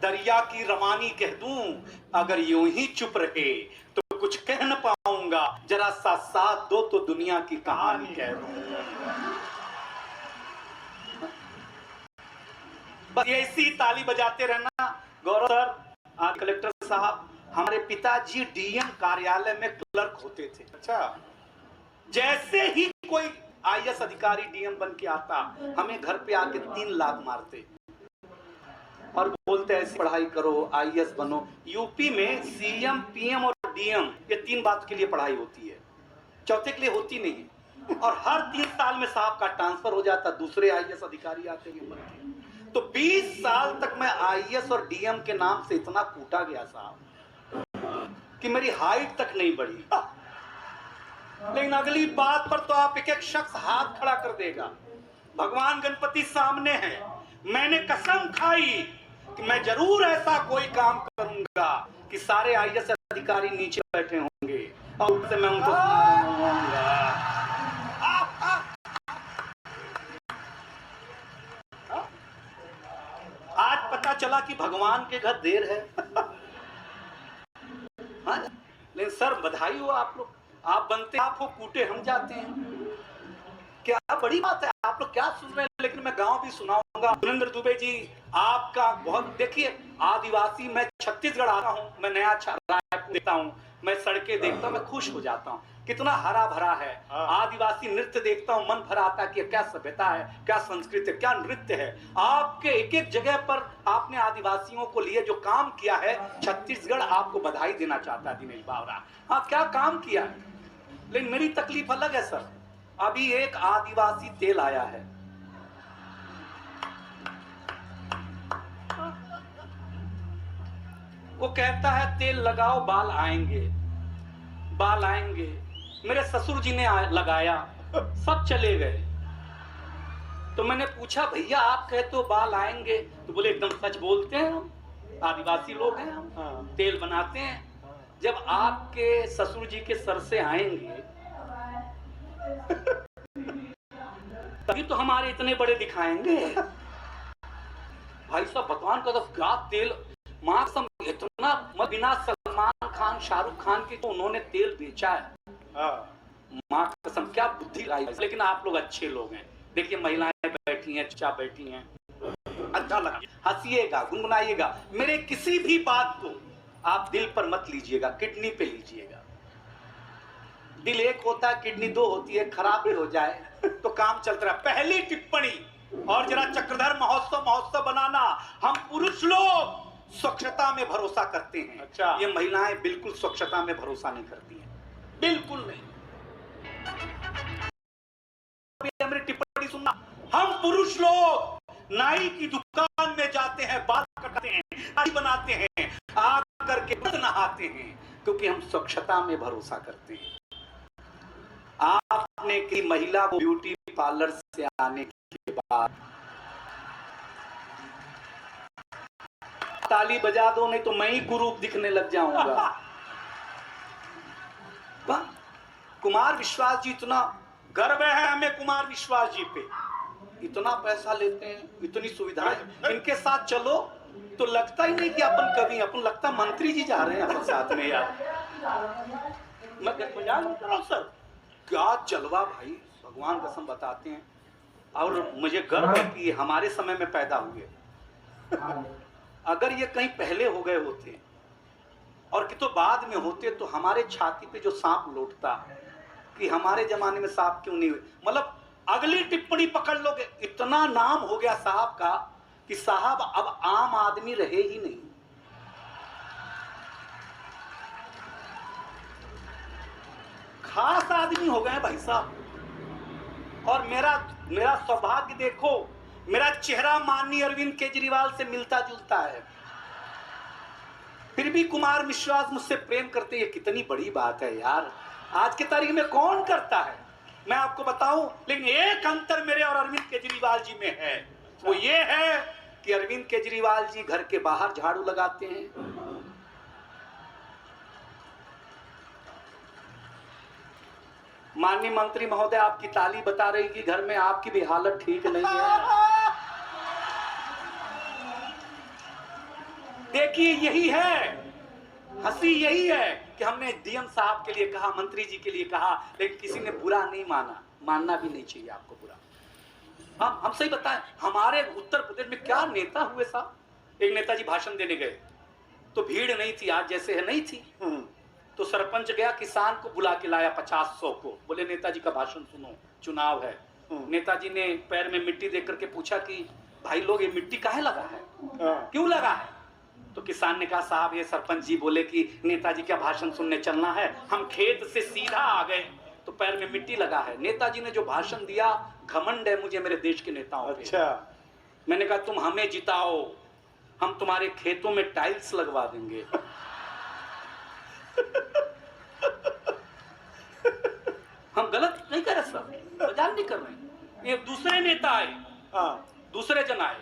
दरिया की रवानी कह दूं, अगर यूं ही चुप रहे तो कुछ कह न पाऊंगा, जरा सा साथ दो तो दुनिया की कहानी कह दूं। बस ऐसी ताली बजाते रहना। गौरव सर, आज कलेक्टर साहब, हमारे पिताजी डीएम कार्यालय में क्लर्क होते थे। अच्छा, जैसे ही कोई आईएएस अधिकारी डीएम बन के आता, हमें घर पे आके 3 लाख मारते और बोलते ऐसी पढ़ाई करो, आईएएस बनो। यूपी में सीएम, पीएम और डीएम, ये 3 बात के लिए पढ़ाई होती है, चौथे के लिए होती नहीं है। और हर 3 साल में साहब का ट्रांसफर हो जाता, दूसरे आईएएस अधिकारी आते हैं बन के। तो 20 साल तक मैं आईएएस और डीएम के नाम से इतना कूटा गया साहब कि मेरी हाइट तक नहीं बढ़ी। लेकिन अगली बात पर तो आप एक एक शख्स हाथ खड़ा कर देगा। भगवान गणपति सामने है, मैंने कसम खाई कि मैं जरूर ऐसा कोई काम करूंगा कि सारे आईएएस अधिकारी नीचे बैठे होंगे और उससे मैं उनको आज पता चला कि भगवान के घर देर है। हाँ? लेकिन सर बधाई हो आप लोग, आप बनते आप हो, कूटे हम जाते हैं। क्या बड़ी बात है, आप लोग क्या सुन रहे हैं। लेकिन मैं गांव भी सुनाऊंगा। सुरेंद्र दुबे जी, आपका बहुत, देखिए आदिवासी, मैं छत्तीसगढ़ आता हूँ, मैं नया रायपुर देखता हूँ, मैं सड़कें देखता हूँ, मैं खुश हो जाता हूँ, कितना हरा भरा है। आदिवासी नृत्य देखता हूँ, मन भरा आता है कि क्या सभ्यता है, क्या संस्कृति है, क्या नृत्य है। आपके एक एक जगह पर आपने आदिवासियों को लिए जो काम किया है, छत्तीसगढ़ आपको बधाई देना चाहता है दिनेश बावरा। हाँ, क्या काम किया है। लेकिन मेरी तकलीफ अलग है सर। अभी एक आदिवासी तेल आया है, वो कहता है तेल लगाओ बाल आएंगे, बाल आएंगे। मेरे ससुर जी ने लगाया, सब चले गए। तो मैंने पूछा भैया आप कहते हो बाल आएंगे, तो बोले एकदम सच बोलते हैं, हम आदिवासी लोग हैं, हम तेल बनाते हैं। जब आपके ससुर जी के सर से आएंगे तभी तो हमारे इतने बड़े दिखाएंगे। भाई साहब भगवान का क्या तेल, मां कसम इतना, बिना सलमान खान शाहरुख खान के तो उन्होंने तेल बेचा है। मां कसम क्या बुद्धि लाई। लेकिन आप लोग अच्छे लोग हैं, देखिए महिलाएं बैठी हैं, चचा बैठी हैं, अच्छा लगा, हंसिएगा, गुनगुनाइएगा। मेरे किसी भी बात को आप दिल पर मत लीजिएगा, किडनी पे लीजिएगा। दिल एक होता है, किडनी 2 होती है, खराब भी हो जाए तो काम चलता रहा। पहली टिप्पणी, और जरा चक्रधर महोत्सव बनाना। हम पुरुष लोग स्वच्छता में भरोसा करते हैं। अच्छा, ये महिलाएं बिल्कुल स्वच्छता में भरोसा नहीं करती हैं, बिल्कुल नहीं। मेरी टिप्पणी सुनना। हम पुरुष लोग नाई की दुकान में जाते हैं, बाल कटाते हैं, दाढ़ी बनाते हैं, आकर के नहाते हैं, क्योंकि हम स्वच्छता में भरोसा करते हैं। आपने की महिला को ब्यूटी पार्लर से आने के बाद ताली बजा दो, नहीं तो मैं ही कुरूप दिखने लग जाऊंगा। कुमार विश्वास जी, इतना गर्व है हमें कुमार विश्वास जी पे, इतना पैसा लेते हैं, इतनी सुविधाएं, इनके साथ चलो तो लगता ही नहीं कि अपन कभी, अपन लगता मंत्री जी जा रहे हैं अपन साथ में। यार मैं मजाक नहीं कर रहा हूं सर, क्या जलवा भाई, भगवान कसम बताते हैं। और मुझे गर्व है कि हमारे समय में पैदा हुए। अगर ये कहीं पहले हो गए होते और कि तो बाद में होते, तो हमारे छाती पे जो सांप लौटता कि हमारे जमाने में सांप क्यों नहीं हुए। मतलब अगली टिप्पणी पकड़ लोगे, इतना नाम हो गया साहब का कि साहब अब आम आदमी रहे ही नहीं। खास आदमी हो गए भाई साहब। और मेरा सौभाग्य देखो, मेरा चेहरा माननीय अरविंद केजरीवाल से मिलता जुलता है, फिर भी कुमार विश्वास मुझसे प्रेम करते, ये कितनी बड़ी बात है यार। आज की तारीख में कौन करता है मैं आपको बताऊं। लेकिन एक अंतर मेरे और अरविंद केजरीवाल जी में है, वो ये है कि अरविंद केजरीवाल जी घर के बाहर झाड़ू लगाते हैं, माननीय मंत्री महोदय आपकी ताली बता रही कि घर में आपकी भी हालत ठीक नहीं है। देखिए यही है, हंसी यही है कि हमने डीएम साहब के लिए कहा, मंत्री जी के लिए कहा, लेकिन किसी ने बुरा नहीं माना। मानना भी नहीं चाहिए आपको बुरा। हम सही बताएं, हमारे उत्तर प्रदेश में क्या नेता हुए साहब। एक नेताजी भाषण देने गए तो भीड़ नहीं थी, आज जैसे है नहीं थी। तो सरपंच गया, किसान को बुला के लाया 50-100 को, बोले नेताजी का भाषण सुनो, चुनाव है। नेताजी ने पैर में मिट्टी देख करके पूछा कि भाई लोग ये मिट्टी काहे लगा है, क्यों लगा है? तो किसान ने कहा साहब ये सरपंच जी बोले कि नेताजी का भाषण सुनने चलना है, हम खेत से सीधा आ गए तो पैर में मिट्टी लगा है। नेताजी ने जो भाषण दिया, घमंड है मुझे मेरे देश के नेताओं पे। अच्छा। मैंने कहा तुम हमें जिताओ, हम तुम्हारे खेतों में टाइल्स लगवा देंगे। हम गलत नहीं कर रहे सर, मजाक नहीं कर रहे। ये दूसरे नेता आए, दूसरे जन आए,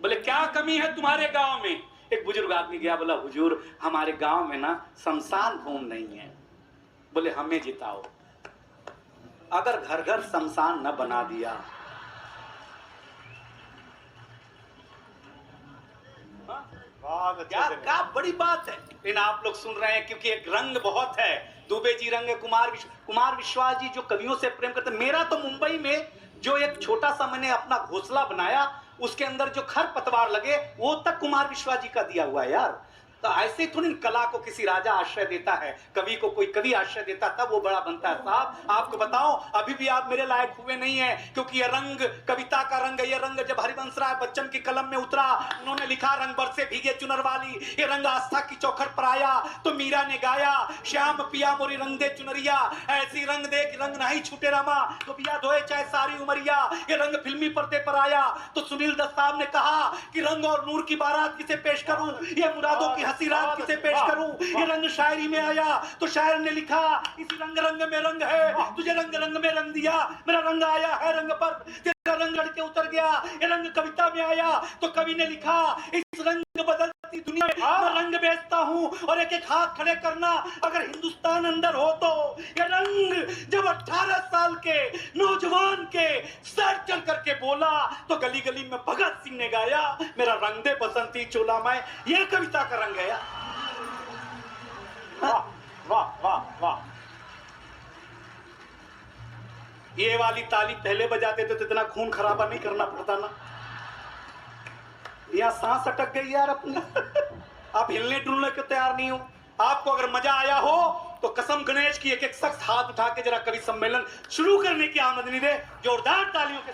बोले क्या कमी है तुम्हारे गांव में? एक बुजुर्ग आदमी गया, बोला हुजूर हमारे गांव में ना शमशान भूमि नहीं है। बोले हमें जिताओ। अगर घर घर शमशान न बना दिया, क्या बड़ी बात है। लेकिन आप लोग सुन रहे हैं क्योंकि एक रंग बहुत है, दुबे जी रंग है, कुमार विश्वास जी जो कवियों से प्रेम करते। मेरा तो मुंबई में जो एक छोटा सा मैंने अपना घोंसला बनाया, उसके अंदर जो खरपतवार लगे वो तक कुमार विश्वास जी का दिया हुआ है यार। तो ऐसे थोड़ी कला को किसी राजा आश्रय देता है, कवि को कोई कवि आश्रय देता तब वो बड़ा बनता है। साहब आपको बताओ, अभी भी आप मेरे लायक हुए नहीं है, क्योंकि ये रंग कविता का रंग है। ये रंग जब हरिवंश राय बच्चन की कलम में उतरा, उन्होंने लिखा रंग बरसे भीगे चुनर वाली, ये रंग आस्था की चौखट पर आया तो मीरा ने गाया, श्याम पिया मोरी रंग दे चुनरिया, ऐसी रंग दे कि रंग नहीं छूटे रामा, तो पिया धोए चाहे सारी उमरिया। ये रंग फिल्मी पर्दे पर आया तो सुनील दत्त साहब ने कहा कि रंग और नूर की बारात किसे पेश करूं, ये मुरादों की हंसी रात किसे पेश करूं। ये रंग शायरी में आया तो शायर ने लिखा, इसी रंग रंग में रंग है, तुझे रंग रंग में रंग दिया, मेरा रंग आया है रंग पर, तेरा रंग लड़ के उतर गया। ये रंग कविता में आया तो कवि ने लिखा, इस रंग बदलती दुनिया में मैं रंग बेचता हूं और एक एक हाथ खड़े करना अगर हिंदुस्तान अंदर हो तो। ये रंग जब 18 साल के नौजवान के सर चल करके बोला तो गली गली में भगत सिंह ने गाया, मेरा रंग दे बसंती चोला मैं। ये कविता का रंग है यार। वाह वाह वाह वाह। ये वाली ताली पहले बजाते थे तो इतना खून खराबा नहीं करना पड़ता ना। यहाँ सांस अटक गई यार अपना। आप हिलने डुलने को तैयार नहीं हो। आपको अगर मजा आया हो तो कसम गणेश की एक एक शख्स हाथ उठा के जरा कवि सम्मेलन शुरू करने की आमदनी दे। जोरदार तालियों के